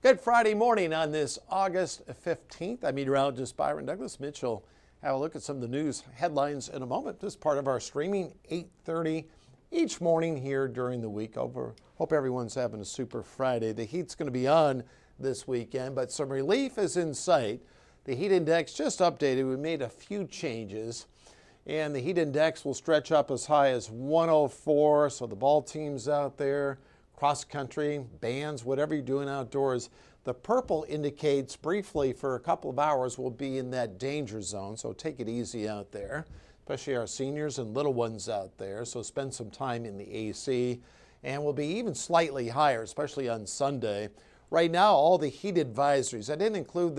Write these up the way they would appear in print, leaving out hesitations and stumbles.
Good Friday morning on this August 15th. I'm meteorologist Byron Douglas. Mitch will have a look at some of the news headlines in a moment. This is part of our streaming 8:30 each morning here during the week. Hope everyone's having a super Friday. The heat's going to be on this weekend, but some relief is in sight. The heat index just updated. We made a few changes, and the heat index will stretch up as high as 104. So the ball teams out there, cross country, bands, whatever you're doing outdoors, the purple indicates briefly for a couple of hours we'll be in that danger zone. So take it easy out there, especially our seniors and little ones out there. So spend some time in the AC, and we'll be even slightly higher, especially on Sunday. Right now, all the heat advisories, I didn't include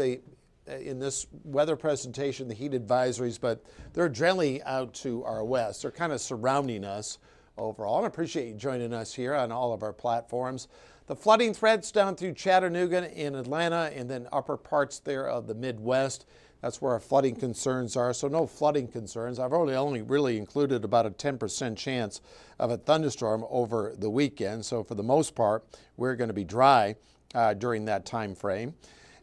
in this weather presentation the heat advisories, but they're generally out to our west. They're kind of surrounding us overall. And I appreciate you joining us here on all of our platforms. The flooding threats down through Chattanooga in Atlanta and then upper parts there of the Midwest. That's where our flooding concerns are. So no flooding concerns. I've only really included about a 10% chance of a thunderstorm over the weekend. So for the most part, we're going to be dry during that time frame.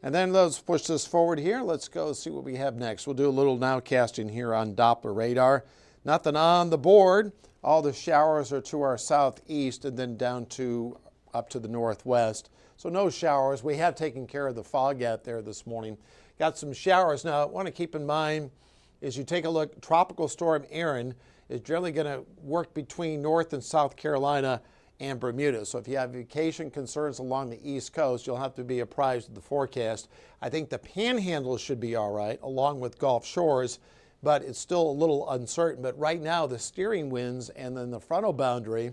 And then let's push this forward here. Let's go see what we have next. We'll do a little nowcasting here on Doppler radar. Nothing on the board. All the showers are to our southeast and then down to up to the northwest. So no showers. We have taken care of the fog out there this morning. Got some showers. Now, I want to keep in mind as you take a look, Tropical Storm Erin is generally going to work between North and South Carolina and Bermuda. So if you have vacation concerns along the East Coast, you'll have to be apprised of the forecast. I think the Panhandle should be all right, along with Gulf Shores, but it's still a little uncertain. But right now, the steering winds and then the frontal boundary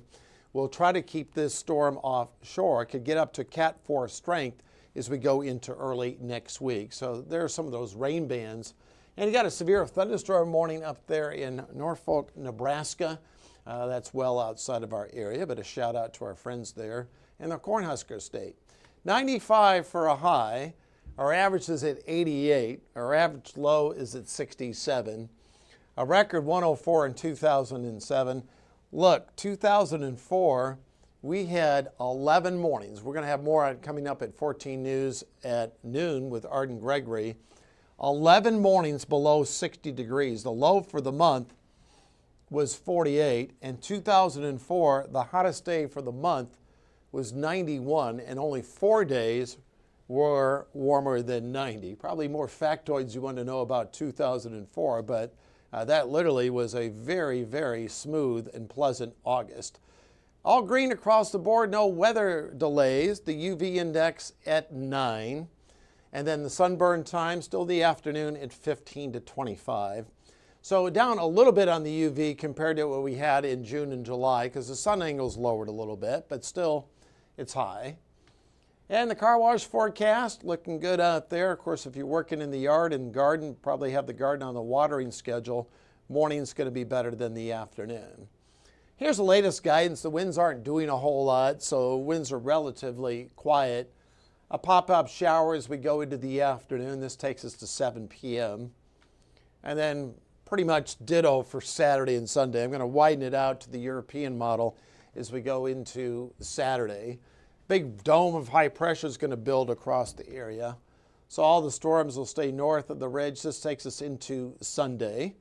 will try to keep this storm offshore. It could get up to Cat 4 strength as we go into early next week. So there are some of those rain bands. And you got a severe thunderstorm warning up there in Norfolk, Nebraska. That's well outside of our area, but a shout out to our friends there in the Cornhusker State. 95 for a high. Our average is at 88. Our average low is at 67. A record 104 in 2007. Look, 2004, we had 11 mornings. We're going to have more coming up at 14 News at noon with Arden Gregory. 11 mornings below 60 degrees. The low for the month was 48. In 2004, the hottest day for the month was 91, and only 4 days were warmer than 90. Probably more factoids you want to know about 2004, but that literally was a very, very smooth and pleasant August. All green across the board, no weather delays. The UV index at 9. And then the sunburn time, still the afternoon at 15 to 25. So down a little bit on the UV compared to what we had in June and July because the sun angle's lowered a little bit, but still it's high. And the car wash forecast looking good out there. Of course, if you're working in the yard and garden, probably have the garden on the watering schedule. Morning's going to be better than the afternoon. Here's the latest guidance. The winds aren't doing a whole lot, so winds are relatively quiet. A pop-up shower as we go into the afternoon. This takes us to 7 p.m. And then pretty much ditto for Saturday and Sunday. I'm going to widen it out to the European model as we go into Saturday. Big dome of high pressure is going to build across the area. So all the storms will stay north of the ridge. This takes us into Sunday.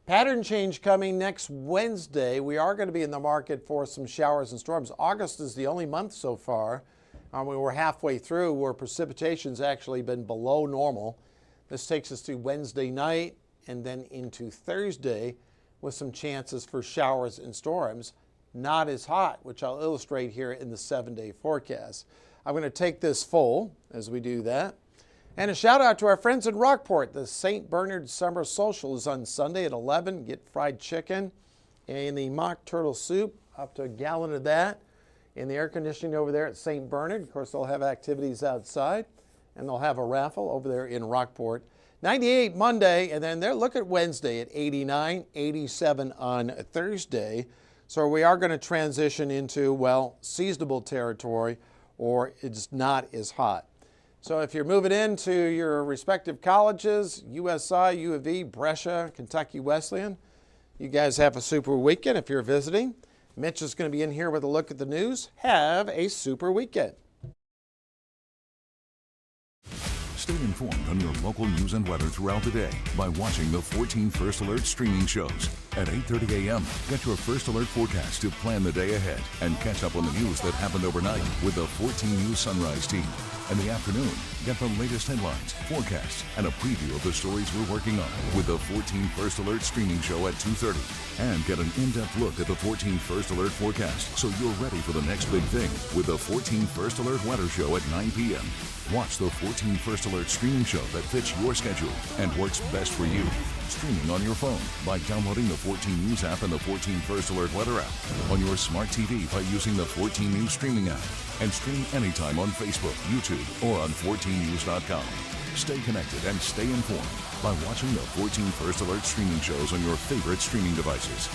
Pattern change coming next Wednesday. We are going to be in the market for some showers and storms. August is the only month so far. We're halfway through where precipitation's actually been below normal. This takes us to Wednesday night and then into Thursday with some chances for showers and storms. Not as hot, which I'll illustrate here in the 7-day forecast. I'm going to take this full as we do that. And a shout out to our friends in Rockport. The St. Bernard Summer Social is on Sunday at 11. Get fried chicken and the mock turtle soup, up to a gallon of that. And the air conditioning over there at St. Bernard. Of course, they'll have activities outside, and they'll have a raffle over there in Rockport. 98 Monday, and then look at Wednesday at 89, 87 on Thursday. So we are going to transition into, well, seasonable territory, or it's not as hot. So if you're moving into your respective colleges, USI, U of E, Brescia, Kentucky Wesleyan, you guys have a super weekend. If you're visiting, Mitch is going to be in here with a look at the news. Have a super weekend. informed on your local news and weather throughout the day by watching the 14 First Alert streaming shows. At 8:30 a.m., get your First Alert forecast to plan the day ahead and catch up on the news that happened overnight with the 14 News Sunrise team. In the afternoon, get the latest headlines, forecasts, and a preview of the stories we're working on with the 14 First Alert streaming show at 2:30. And get an in-depth look at the 14 First Alert forecast so you're ready for the next big thing with the 14 First Alert weather show at 9 p.m. Watch the 14 First Alert streaming show that fits your schedule and works best for you. Streaming on your phone by downloading the 14 News app and the 14 First Alert weather app. On your smart TV by using the 14 News streaming app. And stream anytime on Facebook, YouTube, or on 14news.com. Stay connected and stay informed by watching the 14 First Alert streaming shows on your favorite streaming devices.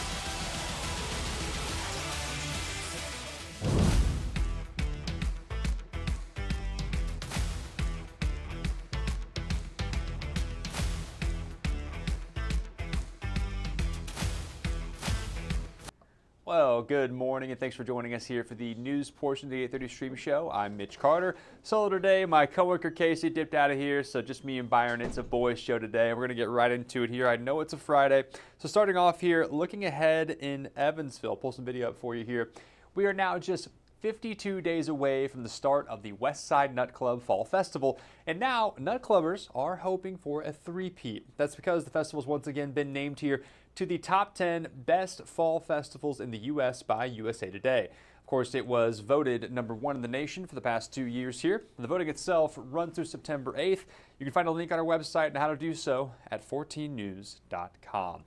Well, good morning and thanks for joining us here for the news portion of the 8:30 stream show. I'm Mitch Carter. Solo today, my coworker Casey dipped out of here, so just me and Byron. It's a boys show today, and we're going to get right into it here. I know it's a Friday, so starting off here, looking ahead in Evansville, pull some video up for you here. We are now just 52 days away from the start of the West Side Nut Club Fall Festival, and now Nut Clubbers are hoping for a three-peat. That's because the festival's once again been named here to the top 10 best fall festivals in the U.S. by USA Today. Of course, it was voted #1 in the nation for the past 2 years here. The voting itself runs through September 8th. You can find a link on our website and how to do so at 14news.com.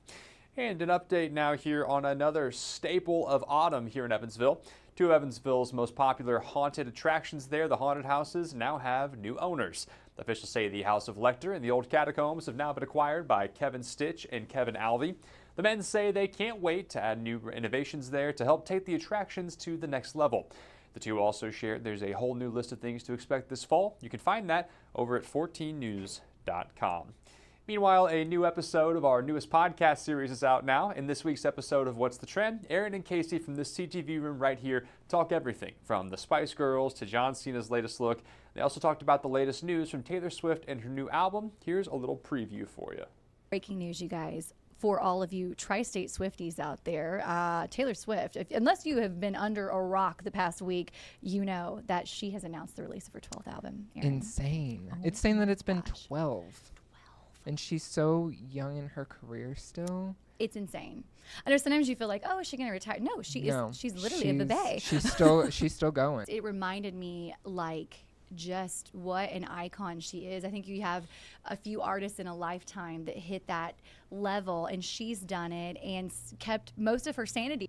And an update now here on another staple of autumn here in Evansville. Two of Evansville's most popular haunted attractions there, the haunted houses, now have new owners. The officials say the House of Lecter and the old catacombs have now been acquired by Kevin Stitch and Kevin Alvey. The men say they can't wait to add new innovations there to help take the attractions to the next level. The two also shared there's a whole new list of things to expect this fall. You can find that over at 14news.com. Meanwhile, a new episode of our newest podcast series is out now. In this week's episode of What's the Trend, Aaron and Casey from the CTV room right here talk everything from the Spice Girls to John Cena's latest look. They also talked about the latest news from Taylor Swift and her new album. Here's a little preview for you. Breaking news, you guys. For all of you tri-state Swifties out there, Taylor Swift, unless you have been under a rock the past week, you know that she has announced the release of her 12th album. Aaron. Insane. Oh It's saying that it's been gosh. 12. And she's so young in her career still. It's insane. I know sometimes you feel like, oh, is she going to retire? No, she's literally a bébé. She's still going. It reminded me like just what an icon she is. I think you have a few artists in a lifetime that hit that level, and she's done it and kept most of her sanity.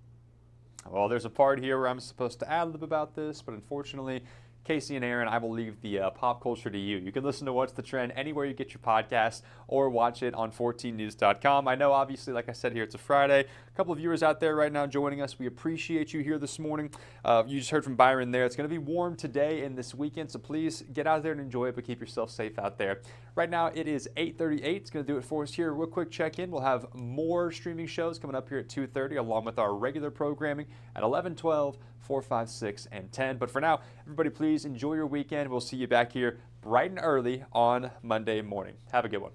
Well, there's a part here where I'm supposed to ad-lib about this, but unfortunately, Casey and Aaron, I will leave the pop culture to you. You can listen to What's the Trend anywhere you get your podcasts or watch it on 14news.com. I know, obviously, like I said here, it's a Friday. A couple of viewers out there right now joining us. We appreciate you here this morning. You just heard from Byron there. It's going to be warm today and this weekend, so please get out there and enjoy it, but keep yourself safe out there. Right now, it is 8:38. It's going to do it for us here. Real quick check-in. We'll have more streaming shows coming up here at 2:30, along with our regular programming at 11, 12, 4, 5, 6, and 10. But for now, everybody, please enjoy your weekend. We'll see you back here bright and early on Monday morning. Have a good one.